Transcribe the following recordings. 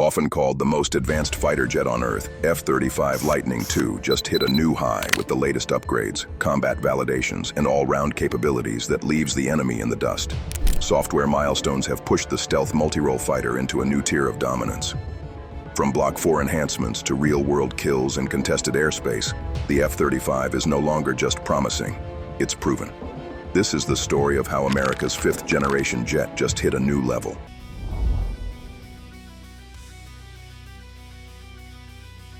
Often called the most advanced fighter jet on Earth, F-35 Lightning II just hit a new high with the latest upgrades, combat validations, and all-round capabilities that leaves the enemy in the dust. Software milestones have pushed the stealth multi-role fighter into a new tier of dominance. From Block 4 enhancements to real-world kills and contested airspace, the F-35 is no longer just promising, it's proven. This is the story of how America's fifth-generation jet just hit a new level.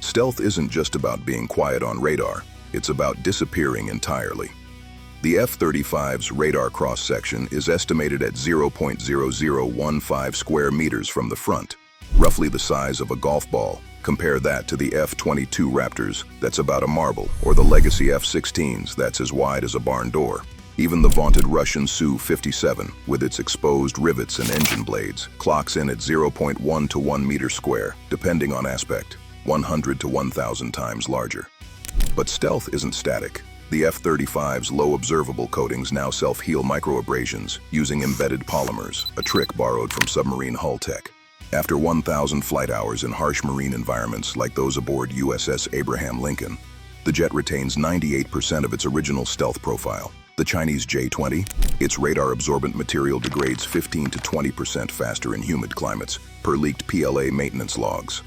Stealth isn't just about being quiet on radar, it's about disappearing entirely. The F-35's radar cross-section is estimated at 0.0015 square meters from the front, roughly the size of a golf ball. Compare that to the F-22 Raptors, that's about a marble, or the legacy F-16s, that's as wide as a barn door. Even the vaunted Russian Su-57, with its exposed rivets and engine blades, clocks in at 0.1 to 1 meter square, depending on aspect. 100 to 1,000 times larger. But stealth isn't static. The F-35's low observable coatings now self-heal microabrasions using embedded polymers, a trick borrowed from submarine hull tech. After 1,000 flight hours in harsh marine environments like those aboard USS Abraham Lincoln, the jet retains 98% of its original stealth profile. The Chinese J-20, its radar-absorbent material degrades 15 to 20% faster in humid climates, per leaked PLA maintenance logs.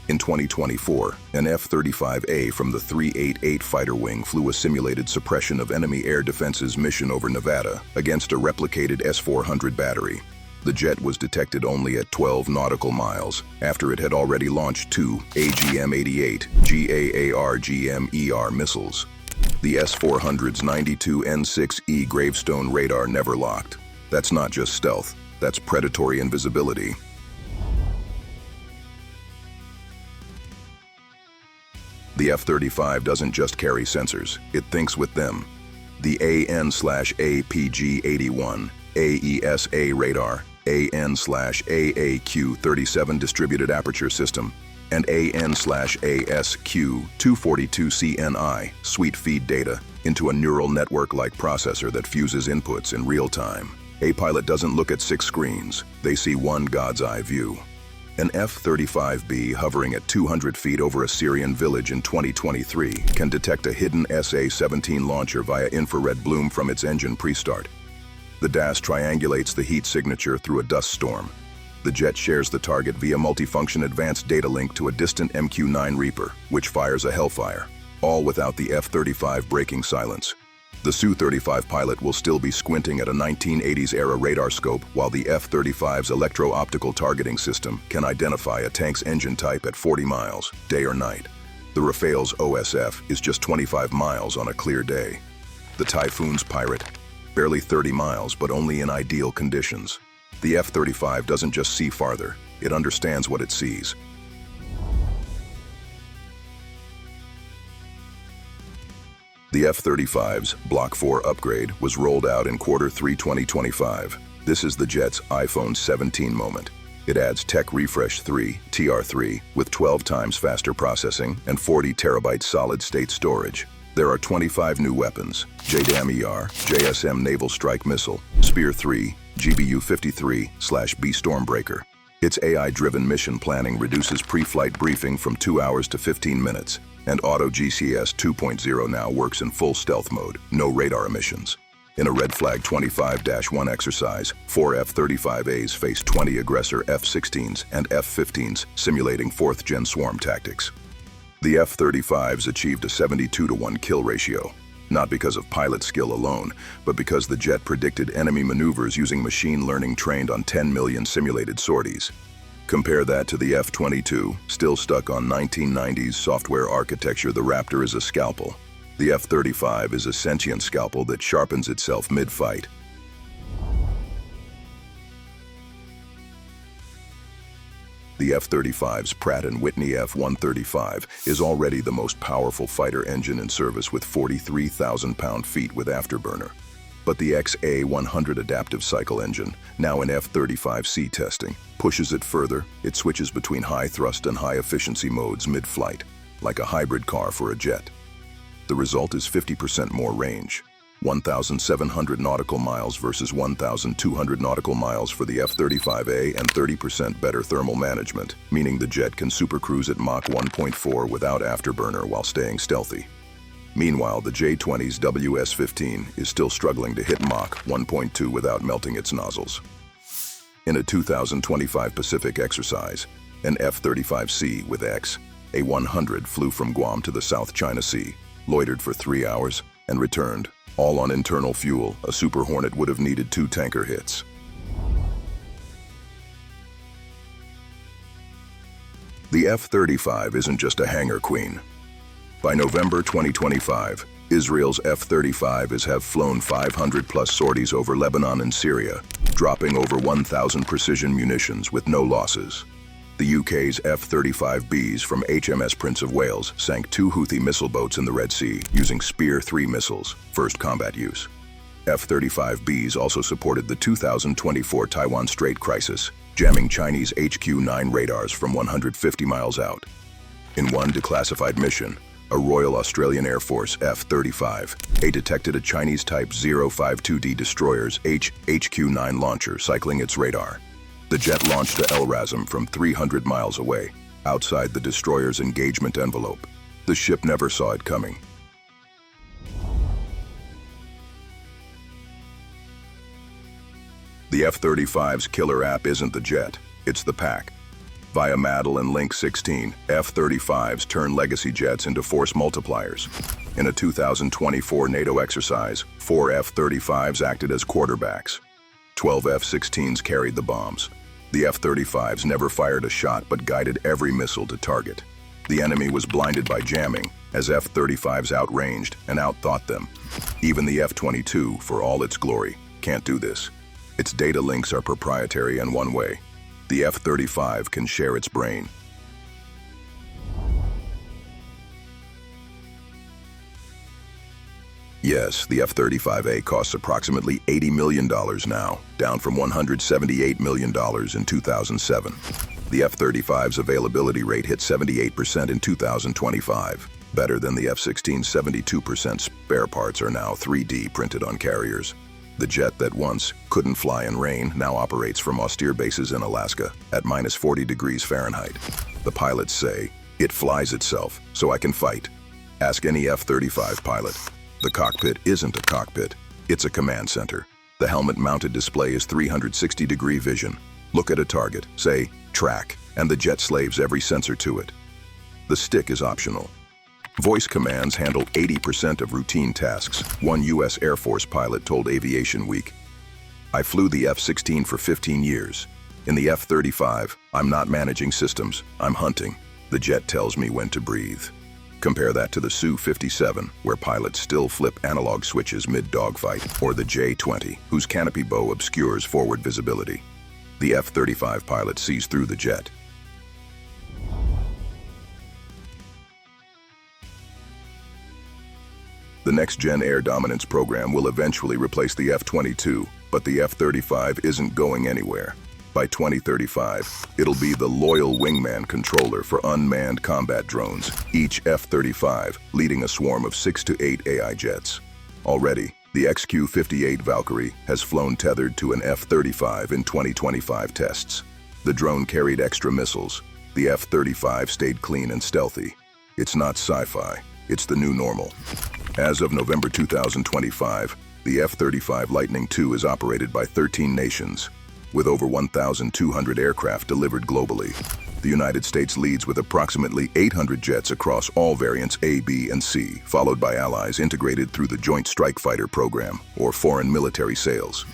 In 2024, an F-35A from the 388 fighter wing flew a simulated suppression of enemy air defenses mission over Nevada against a replicated S-400 battery. The jet was detected only at 12 nautical miles after it had already launched two AGM-88 GAAR-GM-ER missiles. The S-400's 92N6E gravestone radar never locked. That's not just stealth, that's predatory invisibility. The F-35 doesn't just carry sensors, it thinks with them. The AN/APG-81, AESA radar, AN/AAQ-37 distributed aperture system, and AN/ASQ-242CNI sweet feed data into a neural network-like processor that fuses inputs in real time. A pilot doesn't look at 6 screens, they see one God's eye view. An F-35B hovering at 200 feet over a Syrian village in 2023 can detect a hidden SA-17 launcher via infrared bloom from its engine pre-start. The DAS triangulates the heat signature through a dust storm. The jet shares the target via multifunction advanced data link to a distant MQ-9 Reaper, which fires a Hellfire, all without the F-35 breaking silence. The Su-35 pilot will still be squinting at a 1980s-era radar scope while the F-35's electro-optical targeting system can identify a tank's engine type at 40 miles, day or night. The Rafale's OSF is just 25 miles on a clear day. The Typhoon's Pirate, barely 30 miles but only in ideal conditions. The F-35 doesn't just see farther, it understands what it sees. The F-35's Block 4 upgrade was rolled out in Q3 2025. This is the jet's iPhone 17 moment. It adds Tech Refresh 3, TR3, with 12 times faster processing and 40 terabyte solid-state storage. There are 25 new weapons: JDAM-ER, JSM Naval Strike Missile, Spear 3, GBU-53/B Stormbreaker. Its AI-driven mission planning reduces pre-flight briefing from 2 hours to 15 minutes. And Auto GCS 2.0 now works in full stealth mode, no radar emissions. In a Red Flag 25-1 exercise, 4 F-35As faced 20 aggressor F-16s and F-15s, simulating 4th-gen swarm tactics. The F-35s achieved a 72-to-1 kill ratio, not because of pilot skill alone, but because the jet predicted enemy maneuvers using machine learning trained on 10 million simulated sorties. Compare that to the F-22, still stuck on 1990s software architecture. The Raptor is a scalpel. The F-35 is a sentient scalpel that sharpens itself mid-fight. The F-35's Pratt & Whitney F-135 is already the most powerful fighter engine in service with 43,000 pound-feet with afterburner. But the XA-100 adaptive cycle engine, now in F-35C testing, pushes it further. It switches between high-thrust and high-efficiency modes mid-flight, like a hybrid car for a jet. The result is 50% more range. 1,700 nautical miles versus 1,200 nautical miles for the F-35A, and 30% better thermal management, meaning the jet can supercruise at Mach 1.4 without afterburner while staying stealthy. Meanwhile, the J-20's WS-15 is still struggling to hit Mach 1.2 without melting its nozzles. In a 2025 Pacific exercise, an F-35C with XA-100 flew from Guam to the South China Sea, loitered for 3 hours, and returned, all on internal fuel. A Super Hornet would have needed 2 tanker hits. The F-35 isn't just a hangar queen. By November 2025, Israel's F-35s have flown 500-plus sorties over Lebanon and Syria, dropping over 1,000 precision munitions with no losses. The UK's F-35Bs from HMS Prince of Wales sank 2 Houthi missile boats in the Red Sea using Spear 3 missiles, first combat use. F-35Bs also supported the 2024 Taiwan Strait crisis, jamming Chinese HQ-9 radars from 150 miles out. In one declassified mission, a Royal Australian Air Force F-35A detected a Chinese Type 052D destroyer's HQ-9 launcher cycling its radar. The jet launched to El Razm from 300 miles away, outside the destroyer's engagement envelope. The ship never saw it coming. The F-35's killer app isn't the jet, it's the pack. Via Maddle and Link 16, F-35s turn legacy jets into force multipliers. In a 2024 NATO exercise, 4 F-35s acted as quarterbacks. 12 F-16s carried the bombs. The F-35s never fired a shot but guided every missile to target. The enemy was blinded by jamming, as F-35s outranged and outthought them. Even the F-22, for all its glory, can't do this. Its data links are proprietary and one-way. The F-35 can share its brain. Yes, the F-35A costs approximately $80 million now, down from $178 million in 2007. The F-35's availability rate hit 78% in 2025, better than the F-16's 72%. Spare parts are now 3D printed on carriers. The jet that once couldn't fly in rain now operates from austere bases in Alaska at minus 40 degrees Fahrenheit. The pilots say, "It flies itself, so I can fight." Ask any F-35 pilot. The cockpit isn't a cockpit, it's a command center. The helmet-mounted display is 360-degree vision. Look at a target, say, "track," and the jet slaves every sensor to it. The stick is optional. Voice commands handle 80% of routine tasks, one U.S. Air Force pilot told Aviation Week. "I flew the F-16 for 15 years. In the F-35, I'm not managing systems, I'm hunting. The jet tells me when to breathe." Compare that to the Su-57, where pilots still flip analog switches mid-dogfight, or the J-20, whose canopy bow obscures forward visibility. The F-35 pilot sees through the jet. The next-gen air dominance program will eventually replace the F-22, but the F-35 isn't going anywhere. By 2035, it'll be the loyal wingman controller for unmanned combat drones, each F-35 leading a swarm of 6 to 8 AI jets. Already, the XQ-58 Valkyrie has flown tethered to an F-35 in 2025 tests. The drone carried extra missiles. The F-35 stayed clean and stealthy. It's not sci-fi, it's the new normal. As of November 2025, the F-35 Lightning II is operated by 13 nations, with over 1,200 aircraft delivered globally. The United States leads with approximately 800 jets across all variants A, B, and C, followed by allies integrated through the Joint Strike Fighter program, or foreign military sales.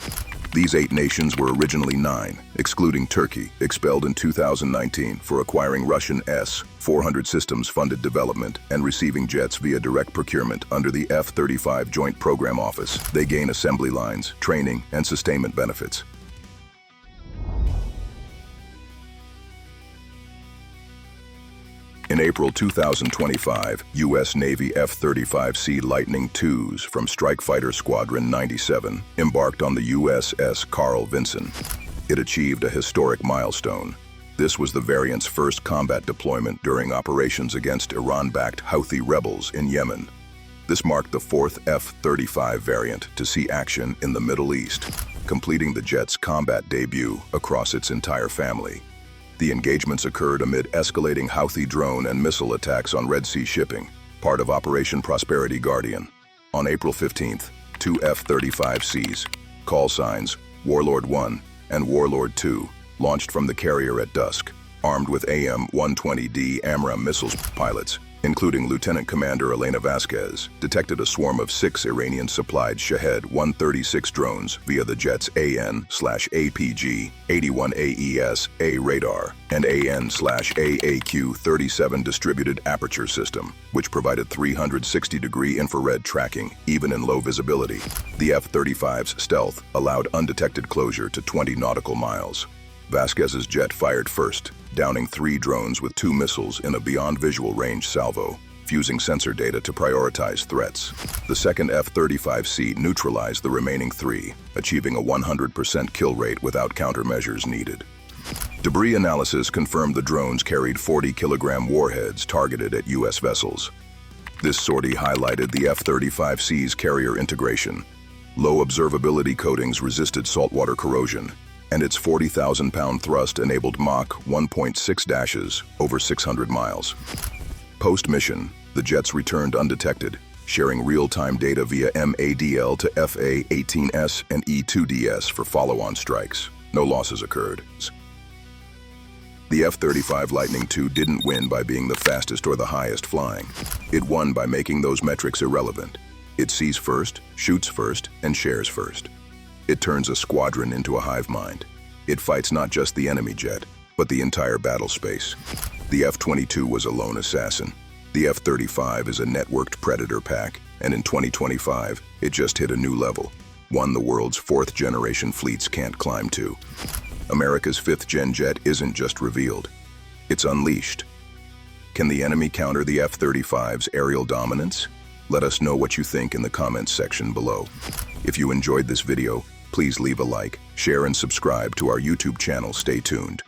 These 8 nations were originally 9, excluding Turkey, expelled in 2019 for acquiring Russian S-400 systems-funded development and receiving jets via direct procurement under the F-35 Joint Program Office. They gain assembly lines, training, and sustainment benefits. In April 2025, U.S. Navy F-35C Lightning IIs from Strike Fighter Squadron 97 embarked on the USS Carl Vinson. It achieved a historic milestone. This was the variant's first combat deployment during operations against Iran-backed Houthi rebels in Yemen. This marked the fourth F-35 variant to see action in the Middle East, completing the jet's combat debut across its entire family. The engagements occurred amid escalating Houthi drone and missile attacks on Red Sea shipping, part of Operation Prosperity Guardian. On April 15th, two F-35Cs, call signs Warlord 1 and Warlord 2, launched from the carrier at dusk, armed with AIM-120D AMRAAM missiles. Pilots, including Lieutenant Commander Elena Vasquez, detected a swarm of 6 Iranian-supplied Shahed-136 drones via the jet's AN/APG-81AES-A radar and AN/AAQ-37 distributed aperture system, which provided 360-degree infrared tracking even in low visibility. The F-35's stealth allowed undetected closure to 20 nautical miles. Vasquez's jet fired first, downing 3 drones with 2 missiles in a beyond visual range salvo, fusing sensor data to prioritize threats. The second F-35C neutralized the remaining 3, achieving a 100% kill rate without countermeasures needed. Debris analysis confirmed the drones carried 40-kilogram warheads targeted at U.S. vessels. This sortie highlighted the F-35C's carrier integration. Low observability coatings resisted saltwater corrosion, and its 40,000-pound thrust enabled Mach 1.6 dashes over 600 miles. Post-mission, the jets returned undetected, sharing real-time data via MADL to FA-18S and E-2DS for follow-on strikes. No losses occurred. The F-35 Lightning II didn't win by being the fastest or the highest flying. It won by making those metrics irrelevant. It sees first, shoots first, and shares first. It turns a squadron into a hive mind. It fights not just the enemy jet, but the entire battle space. The F-22 was a lone assassin. The F-35 is a networked predator pack, and in 2025, it just hit a new level, one the world's 4th-generation fleets can't climb to. America's 5th-gen jet isn't just revealed, it's unleashed. Can the enemy counter the F-35's aerial dominance? Let us know what you think in the comments section below. If you enjoyed this video, please leave a like, share, and subscribe to our YouTube channel. Stay tuned.